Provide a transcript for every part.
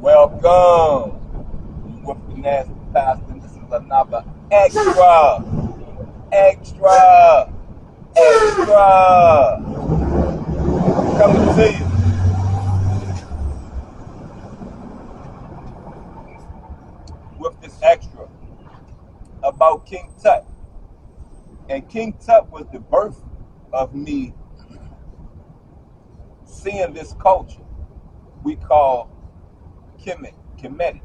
Welcome. You with the nasty pastor. This is another extra, extra, extra. Coming to you. With this extra about King Tut. And King Tut was the birth of me seeing this culture we call Kemetic.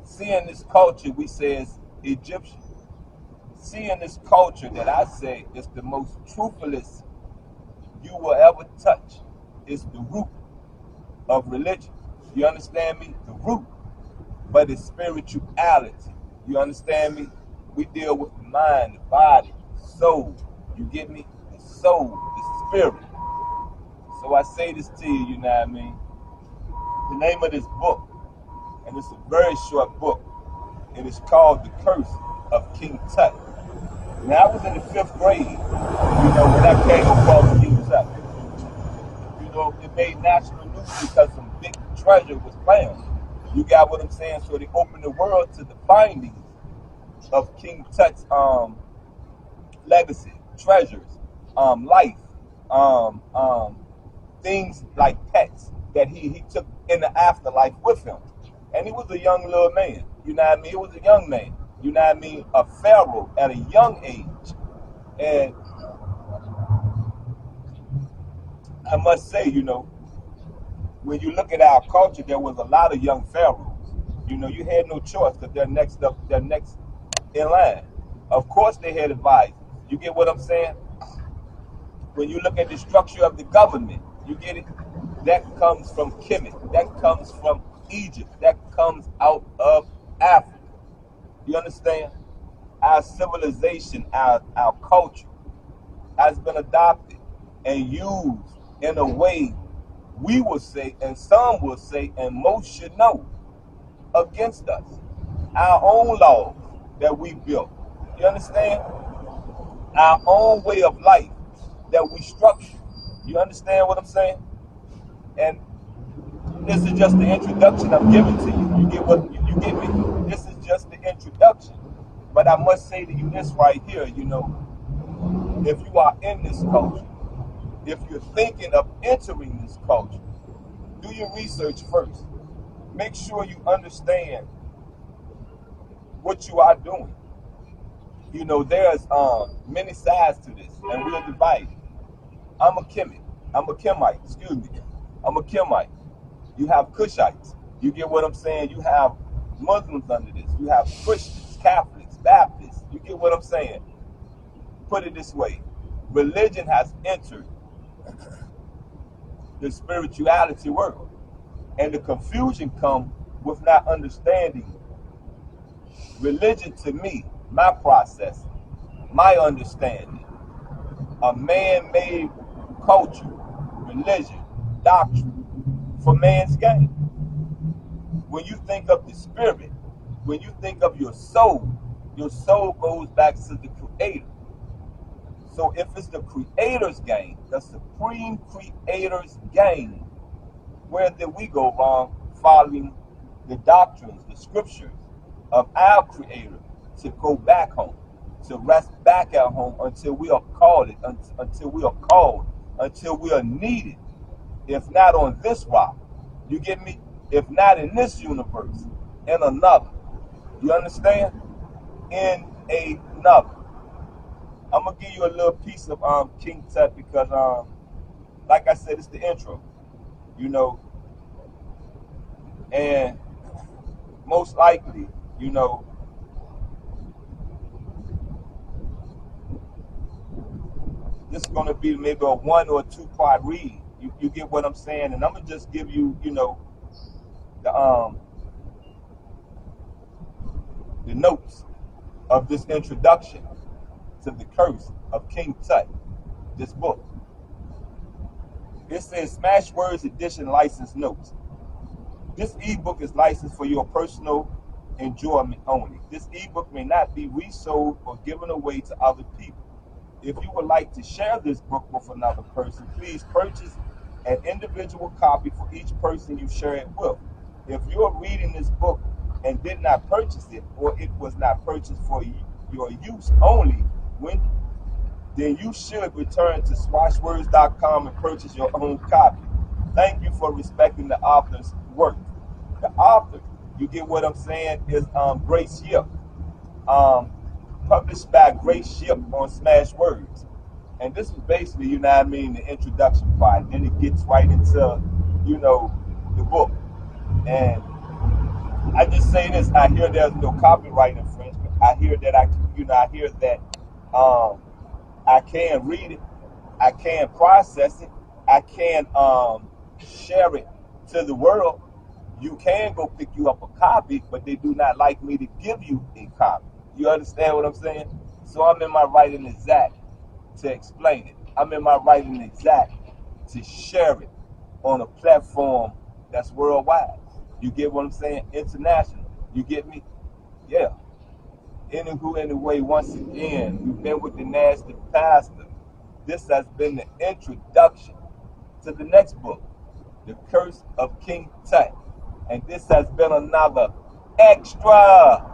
Seeing this culture we say is Egyptian. Seeing this culture that I say is the most truthfulest you will ever touch is the root of religion. You understand me? The root. But it's spirituality. You understand me? We deal with the mind, the body, the soul. You get me? The soul, the spirit. So I say this to you, you know what I mean? The name of this book, and it's a very short book, and it's called The Curse of King Tut. Now, I was in the 5th grade, when I came across King Tut. It made national news because some big treasure was found. You got what I'm saying? So they opened the world to the findings of King Tut's legacy, treasures, life, things like pets that he took in the afterlife with him. And he was a young little man, you know what I mean? He was a young man, you know what I mean? A pharaoh at a young age. And I must say, when you look at our culture, there was a lot of young pharaohs. You had no choice because they're next in line. Of course they had advisors. You get what I'm saying? When you look at the structure of the government, you get it? That comes from Kemet. That comes from Egypt. That comes out of Africa. You understand? Our civilization, our culture has been adopted and used in a way we will say, and some will say, and most should know, against us. Our own laws that we built. You understand? Our own way of life that we structure. You understand what I'm saying? And this is just the introduction I'm giving to you. You get what you get me? This is just the introduction. But I must say to you this right here, if you are in this culture, if you're thinking of entering this culture, do your research first. Make sure you understand what you are doing. There's many sides to this, and we're divided. I'm a Kemite, excuse me. I'm a Kemite. You have Cushites. You get what I'm saying? You have Muslims under this. You have Christians, Catholics, Baptists. You get what I'm saying? Put it this way. Religion has entered the spirituality world. And the confusion comes with not understanding religion. To me, my process, my understanding, a man-made culture, religion, doctrine for man's gain. When you think of the spirit, when you think of your soul goes back to the creator. So if it's the creator's gain, the supreme creator's gain, where did we go wrong following the doctrines, the scriptures of our creator to go back home, to rest back at home until we are called, until we are needed, if not on this rock, you get me? If not in this universe, in another. You understand? In another. I'm gonna give you a little piece of King Tut because like I said, it's the intro. And most likely, this is gonna be maybe a 1 or 2 part read. You get what I'm saying? And I'm gonna just give you, the notes of this introduction to The Curse of King Tut, this book. It says Smashwords Edition License Notes. This ebook is licensed for your personal enjoyment only. This ebook may not be resold or given away to other people. If you would like to share this book with another person, please purchase an individual copy for each person you share it with. If you're reading this book and did not purchase it, or it was not purchased for your use only, then you should return to swashwords.com and purchase your own copy. Thank you for respecting the author's work. The author, you get what I'm saying, is Grace Yip. Published by Grace Yip on Smashwords. And this is basically, you know what I mean, the introduction part. Then it gets right into, you know, the book. And I just say this, I hear there's no copyright infringement. I hear that I can read it, I can process it, I can share it to the world. You can go pick you up a copy, but they do not like me to give you a copy. You understand what I'm saying? So I'm in my right and exact to explain it. I'm in my right and exact to share it on a platform that's worldwide. You get what I'm saying? International. You get me? Yeah. Anyway, once again, we've been with the Nasty Pastor. This has been the introduction to the next book, The Curse of King Tut. And this has been another extra